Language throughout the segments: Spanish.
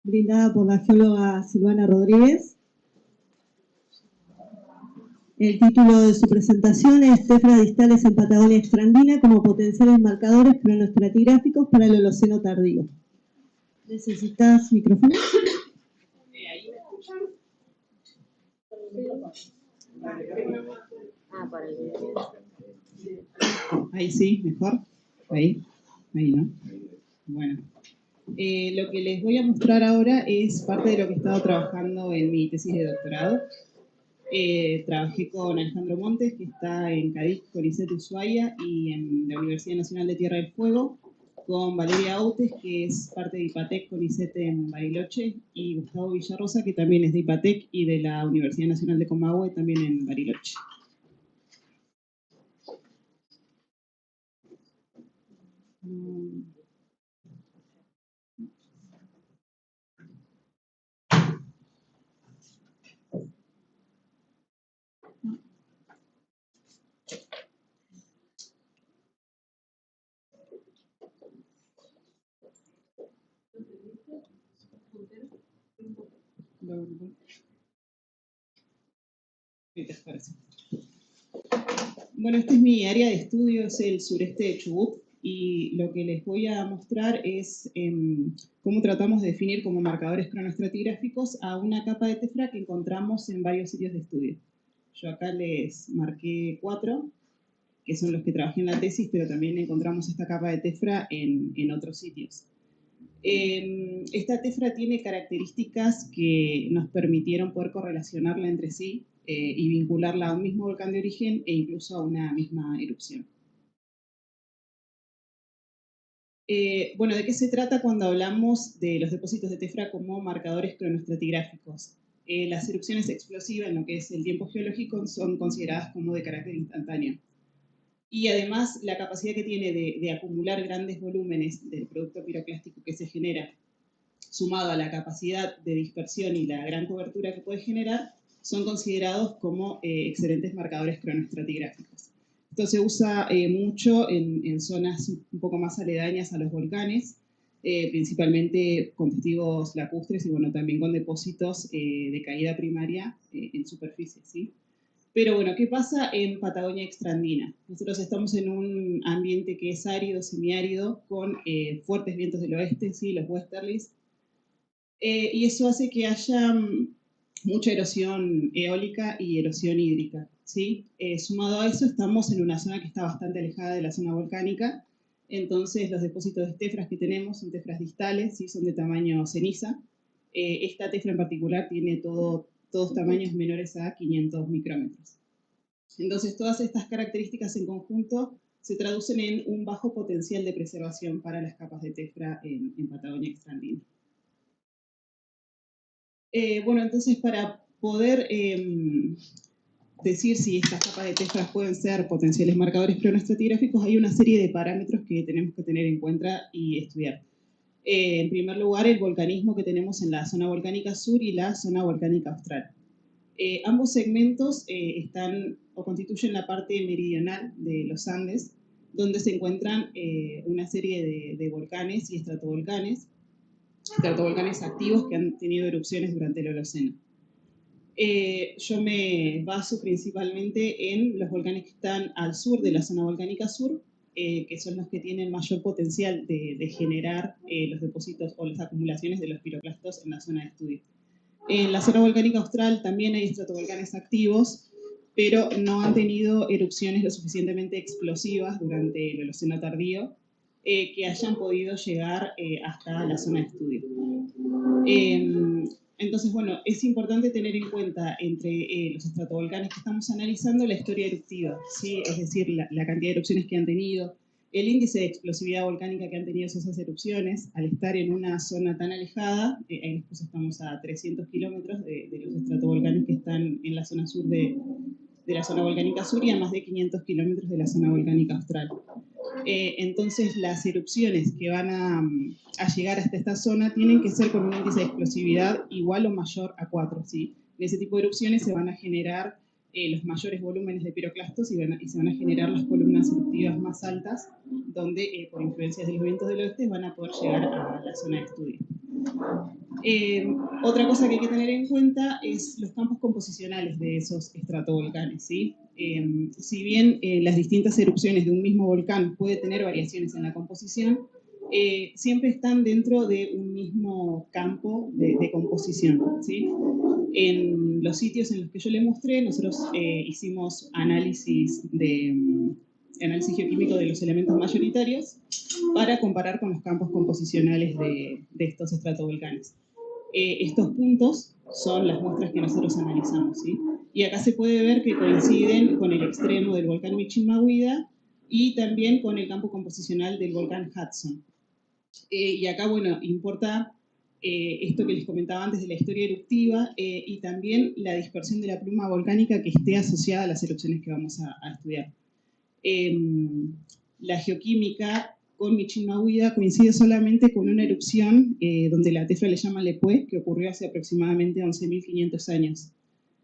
brindada por la geóloga Silvana Rodríguez. El título de su presentación es Tefras distales en Patagonia extraandina como potenciales marcadores cronoestratigráficos para el Holoceno tardío. ¿Necesitas micrófono? ¿Ahí me escuchan? Para el video. Ahí sí, mejor. Ahí no. Bueno. Lo que les voy a mostrar ahora es parte de lo que he estado trabajando en mi tesis de doctorado. Trabajé con Alejandro Montes, que está en Cádiz, CONICET Ushuaia, y en la Universidad Nacional de Tierra del Fuego, con Valeria Autes, que es parte de IPATEC, CONICET en Bariloche, y Gustavo Villarrosa, que también es de IPATEC y de la Universidad Nacional de Comahue, también en Bariloche. Bueno, este es mi área de estudio, es el sureste de Chubut, y lo que les voy a mostrar es cómo tratamos de definir como marcadores cronoestratigráficos a una capa de tefra que encontramos en varios sitios de estudio. Yo acá les marqué 4, que son los que trabajé en la tesis, pero también encontramos esta capa de tefra en otros sitios. Esta tefra tiene características que nos permitieron poder correlacionarla entre sí y vincularla a un mismo volcán de origen e incluso a una misma erupción. Bueno, ¿de qué se trata cuando hablamos de los depósitos de tefra como marcadores cronoestratigráficos? Las erupciones explosivas en lo que es el tiempo geológico son consideradas como de carácter instantáneo. Y además la capacidad que tiene de acumular grandes volúmenes del producto piroclástico que se genera, sumado a la capacidad de dispersión y la gran cobertura que puede generar, son considerados como excelentes marcadores cronoestratigráficos. Esto se usa mucho en zonas un poco más aledañas a los volcanes, principalmente con testigos lacustres y bueno, también con depósitos de caída primaria en superficie, ¿sí? Pero bueno, ¿qué pasa en Patagonia extraandina? Nosotros estamos en un ambiente que es árido, semiárido, con fuertes vientos del oeste, ¿sí? Los westerlies, y eso hace que haya mucha erosión eólica y erosión hídrica, ¿sí? Sumado a eso, estamos en una zona que está bastante alejada de la zona volcánica, entonces los depósitos de tefras que tenemos son tefras distales, ¿sí? Son de tamaño ceniza. Esta tefra en particular tiene todos tamaños menores a 500 micrómetros. Entonces, todas estas características en conjunto se traducen en un bajo potencial de preservación para las capas de tefra en Patagonia extraandina. Bueno, entonces para poder decir si estas capas de tefra pueden ser potenciales marcadores cronoestratigráficos, hay una serie de parámetros que tenemos que tener en cuenta y estudiar. En primer lugar, el volcanismo que tenemos en la zona volcánica sur y la zona volcánica austral. Ambos segmentos están o constituyen la parte meridional de los Andes, donde se encuentran una serie de volcanes y estratovolcanes activos que han tenido erupciones durante el Holoceno. Yo me baso principalmente en los volcanes que están al sur de la zona volcánica sur, que son los que tienen mayor potencial de generar los depósitos o las acumulaciones de los piroclastos en la zona de estudio. En la zona volcánica austral también hay estratovolcanes activos, pero no han tenido erupciones lo suficientemente explosivas durante el Holoceno tardío que hayan podido llegar hasta la zona de estudio. Entonces, bueno, es importante tener en cuenta entre los estratovolcanes que estamos analizando la historia eruptiva, ¿sí? Es decir, la cantidad de erupciones que han tenido, el índice de explosividad volcánica que han tenido esas erupciones. Al estar en una zona tan alejada, después estamos a 300 kilómetros de los estratovolcanes que están en la zona sur de la zona volcánica sur y a más de 500 kilómetros de la zona volcánica austral. Entonces las erupciones que van a llegar hasta esta zona tienen que ser con un índice de explosividad igual o mayor a 4, ¿sí? En ese tipo de erupciones se van a generar los mayores volúmenes de piroclastos y se van a generar las columnas eruptivas más altas, donde por influencias de los vientos del oeste van a poder llegar a la zona de estudio. Otra cosa que hay que tener en cuenta es los campos composicionales de esos estratovolcanes, ¿sí? Si bien las distintas erupciones de un mismo volcán puede tener variaciones en la composición, siempre están dentro de un mismo campo de composición, ¿sí? En los sitios en los que yo le mostré, nosotros hicimos análisis geoquímico de los elementos mayoritarios para comparar con los campos composicionales de estos estratovolcanes. Estos puntos son las muestras que nosotros analizamos, ¿sí? Y acá se puede ver que coinciden con el extremo del volcán Michimahuida y también con el campo composicional del volcán Hudson. Y acá, bueno, importa esto que les comentaba antes de la historia eruptiva y también la dispersión de la pluma volcánica que esté asociada a las erupciones que vamos a estudiar. La geoquímica con Michimahuida coincide solamente con una erupción donde la tefra le llama Lepue, que ocurrió hace aproximadamente 11.500 años.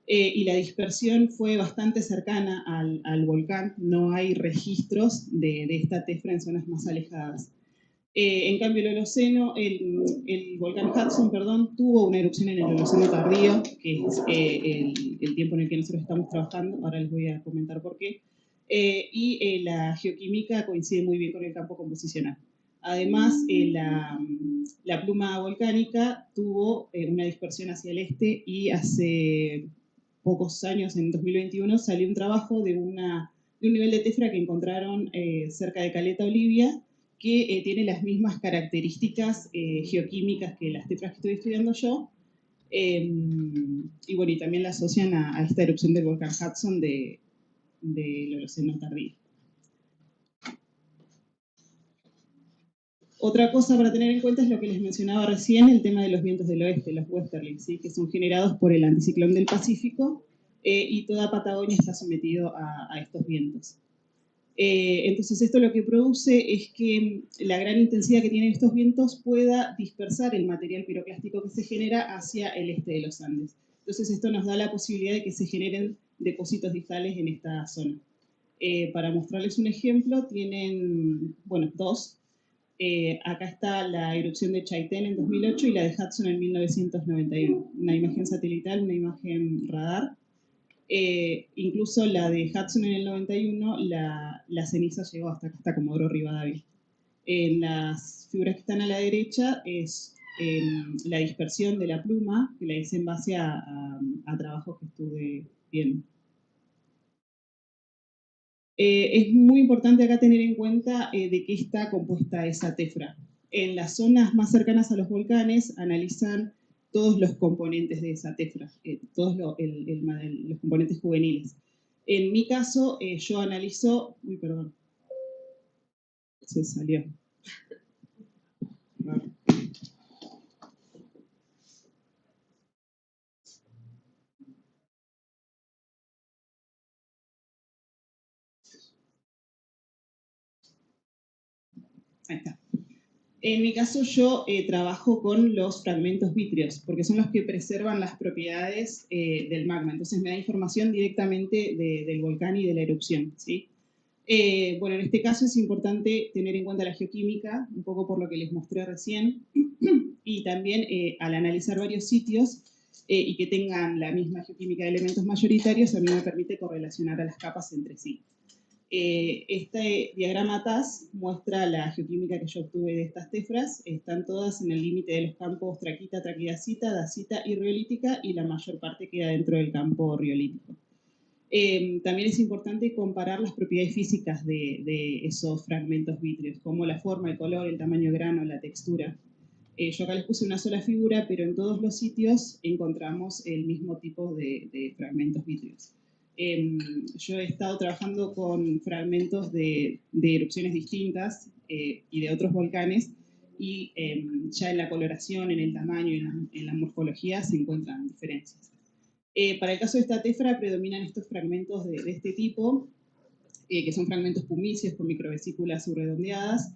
Y la dispersión fue bastante cercana al volcán, no hay registros de esta tefra en zonas más alejadas. En cambio, el Holoceno, el volcán Hudson, perdón, tuvo una erupción en el Holoceno tardío, que es el tiempo en el que nosotros estamos trabajando, ahora les voy a comentar por qué. Y la geoquímica coincide muy bien con el campo composicional. Además, la pluma volcánica tuvo una dispersión hacia el este y hace pocos años, en 2021, salió un trabajo de un nivel de tefra que encontraron cerca de Caleta, Olivia, que tiene las mismas características geoquímicas que las tefras que estoy estudiando yo. Y bueno, y también la asocian a esta erupción del volcán Hudson del Holoceno tardío. Otra cosa para tener en cuenta es lo que les mencionaba recién, el tema de los vientos del oeste, los westerlies, ¿sí? Que son generados por el anticiclón del Pacífico y toda Patagonia está sometido a estos vientos. Entonces esto lo que produce es que la gran intensidad que tienen estos vientos pueda dispersar el material piroclástico que se genera hacia el este de los Andes. Entonces esto nos da la posibilidad de que se generen depósitos distales en esta zona. Para mostrarles un ejemplo, tienen, bueno, dos. Acá está la erupción de Chaitén en 2008 y la de Hudson en 1991. Una imagen satelital, una imagen radar. Incluso la de Hudson en el 91, la ceniza llegó hasta acá, hasta Comodoro Rivadavia. En las figuras que están a la derecha es la dispersión de la pluma, que la hice en base a trabajos que estuve viendo. Es muy importante acá tener en cuenta de qué está compuesta esa tefra. En las zonas más cercanas a los volcanes analizan todos los componentes de esa tefra, todos los componentes juveniles. En mi caso, yo analizo... Uy, perdón. Se salió. Ahí está. En mi caso yo trabajo con los fragmentos vítreos, porque son los que preservan las propiedades del magma. Entonces me da información directamente del volcán y de la erupción, ¿sí? Bueno, en este caso es importante tener en cuenta la geoquímica, un poco por lo que les mostré recién, y también al analizar varios sitios y que tengan la misma geoquímica de elementos mayoritarios, a mí me permite correlacionar a las capas entre sí. Este diagrama TAS muestra la geoquímica que yo obtuve de estas tefras. Están todas en el límite de los campos traquita, traquidacita, dacita y riolítica, y la mayor parte queda dentro del campo riolítico. También es importante comparar las propiedades físicas de esos fragmentos vítreos, como la forma, el color, el tamaño de grano, la textura. Yo acá les puse una sola figura, pero en todos los sitios encontramos el mismo tipo de fragmentos vítreos. Yo he estado trabajando con fragmentos de erupciones distintas y de otros volcanes, y ya en la coloración, en el tamaño y en la morfología se encuentran diferencias. Para el caso de esta tefra predominan estos fragmentos de este tipo, que son fragmentos pumicios con microvesículas subredondeadas.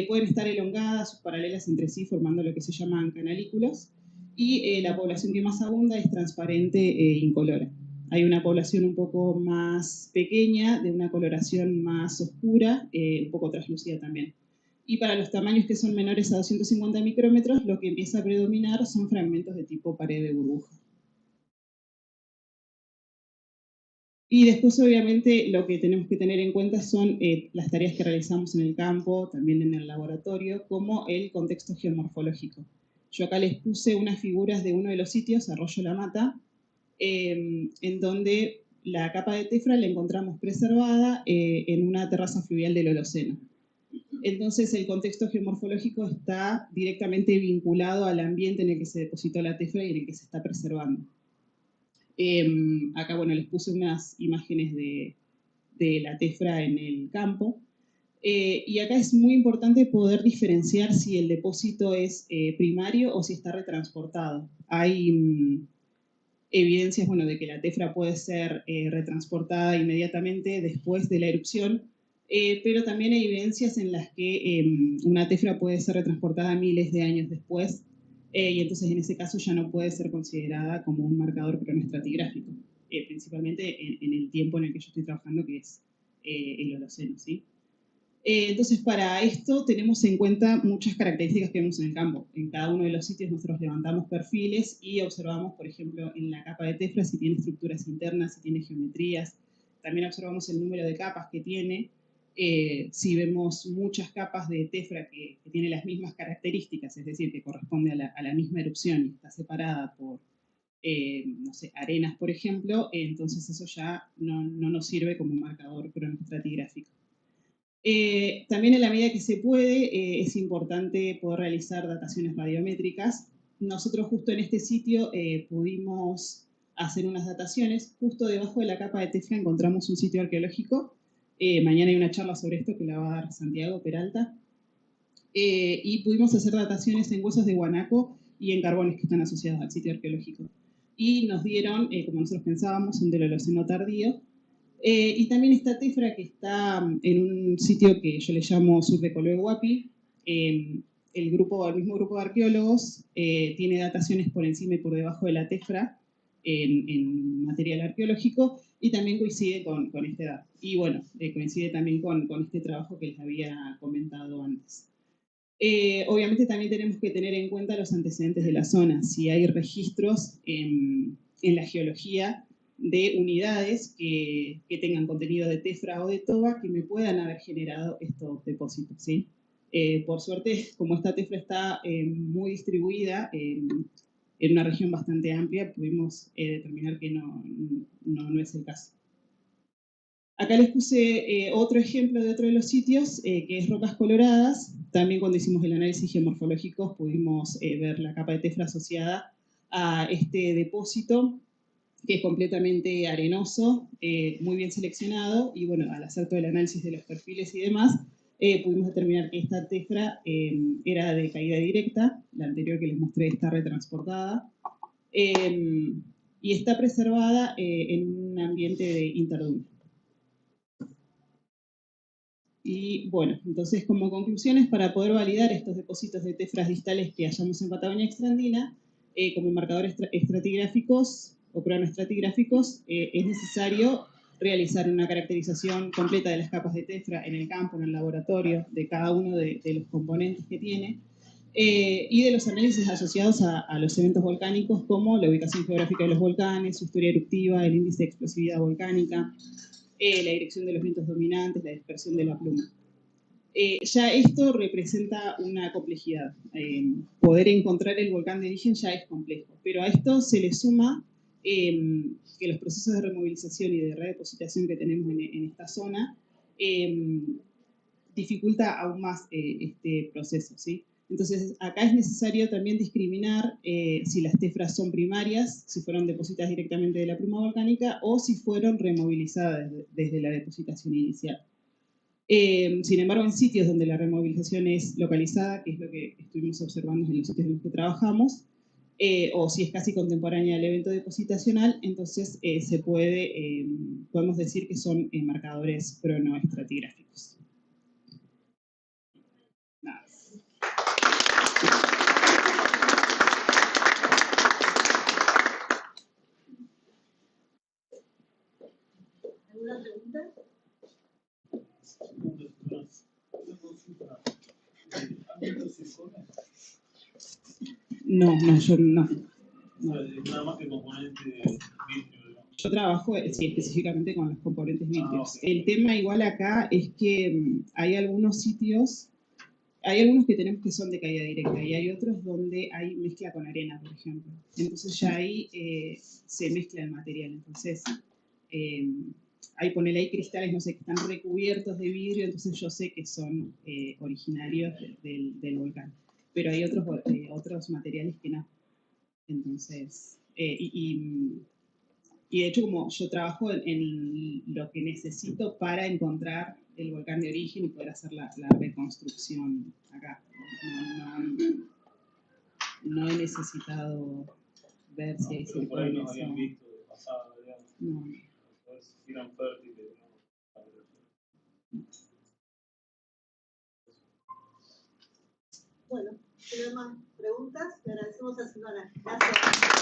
Pueden estar elongadas o paralelas entre sí formando lo que se llaman canalículos, y la población que más abunda es transparente e incolora. Hay una población un poco más pequeña, de una coloración más oscura, un poco translúcida también. y para los tamaños que son menores a 250 micrómetros, lo que empieza a predominar son fragmentos de tipo pared de burbuja. Y después, obviamente, lo que tenemos que tener en cuenta son las tareas que realizamos en el campo, también en el laboratorio, como el contexto geomorfológico. Yo acá les puse unas figuras de uno de los sitios, Arroyo La Mata, en donde la capa de tefra la encontramos preservada en una terraza fluvial del Holoceno. Entonces, el contexto geomorfológico está directamente vinculado al ambiente en el que se depositó la tefra y en el que se está preservando. Acá, bueno, les puse unas imágenes de la tefra en el campo. Y acá es muy importante poder diferenciar si el depósito es primario o si está retransportado. Hay evidencias, bueno, de que la tefra puede ser retransportada inmediatamente después de la erupción, pero también hay evidencias en las que una tefra puede ser retransportada miles de años después, y entonces en ese caso ya no puede ser considerada como un marcador cronoestratigráfico, principalmente en el tiempo en el que yo estoy trabajando, que es el Holoceno, ¿sí? Entonces, para esto tenemos en cuenta muchas características que vemos en el campo. En cada uno de los sitios nosotros levantamos perfiles y observamos, por ejemplo, en la capa de tefra si tiene estructuras internas, si tiene geometrías. También observamos el número de capas que tiene. Si vemos muchas capas de tefra que tienen las mismas características, es decir, que corresponde a la misma erupción y está separada por, no sé, arenas, por ejemplo, entonces eso ya no nos sirve como marcador cronoestratigráfico. También en la medida que se puede, es importante poder realizar dataciones radiométricas. Nosotros justo en este sitio pudimos hacer unas dataciones. Justo debajo de la capa de tefra encontramos un sitio arqueológico. Mañana hay una charla sobre esto que la va a dar Santiago Peralta. Y pudimos hacer dataciones en huesos de guanaco y en carbones que están asociados al sitio arqueológico. Y nos dieron, como nosotros pensábamos, un del Holoceno tardío. Y también esta tefra que está en un sitio que yo le llamo Sur de Coloé Huapi. El mismo grupo de arqueólogos tiene dataciones por encima y por debajo de la tefra en material arqueológico y también coincide con esta edad. Y bueno, coincide también con este trabajo que les había comentado antes. Obviamente también tenemos que tener en cuenta los antecedentes de la zona, si hay registros en la geología de unidades que tengan contenido de tefra o de toba que me puedan haber generado estos depósitos, ¿sí? Por suerte, como esta tefra está muy distribuida en una región bastante amplia, pudimos determinar que no es el caso. Acá les puse otro ejemplo de otro de los sitios, que es Rocas Coloradas. También cuando hicimos el análisis geomorfológico pudimos ver la capa de tefra asociada a este depósito, que es completamente arenoso, muy bien seleccionado, y bueno, al hacer todo el análisis de los perfiles y demás, pudimos determinar que esta tefra era de caída directa, la anterior que les mostré está retransportada, y está preservada en un ambiente de interdumbre. Y bueno, entonces como conclusiones, para poder validar estos depósitos de tefras distales que hallamos en Patagonia extraandina, como marcadores estratigráficos o cronoestratigráficos, es necesario realizar una caracterización completa de las capas de tefra en el campo, en el laboratorio, de cada uno de los componentes que tiene, y de los análisis asociados a los eventos volcánicos, como la ubicación geográfica de los volcanes, su historia eruptiva, el índice de explosividad volcánica, la dirección de los vientos dominantes, la dispersión de la pluma. Ya esto representa una complejidad. Poder encontrar el volcán de origen ya es complejo, pero a esto se le suma que los procesos de removilización y de redepositación que tenemos en esta zona dificulta aún más este proceso, ¿sí? Entonces, acá es necesario también discriminar si las tefras son primarias, si fueron depositadas directamente de la pluma volcánica o si fueron removilizadas desde la depositación inicial. Sin embargo, en sitios donde la removilización es localizada, que es lo que estuvimos observando en los sitios en los que trabajamos, o si es casi contemporánea al evento depositacional, entonces podemos decir que son marcadores cronoestratigráficos. Nada. ¿Alguna pregunta? circonia? No, yo no. Nada más que componente vidrio. Yo trabajo sí, específicamente con los componentes vidrios. Okay. El tema igual acá es que hay algunos sitios, hay algunos que tenemos que son de caída directa y hay otros donde hay mezcla con arena, por ejemplo. Entonces ya ahí se mezcla el material. Entonces hay cristales, no sé, que están recubiertos de vidrio, entonces yo sé que son originarios del volcán. Pero hay otros materiales que no. Entonces, y de hecho, como yo trabajo en lo que necesito para encontrar el volcán de origen y poder hacer la reconstrucción acá. No he necesitado ver si hay circonia. Por ahí nos habían visto de pasada, digamos. No. A ver si eran fértiles, digamos. Bueno, si no hay más preguntas, le agradecemos a Silvana. Gracias.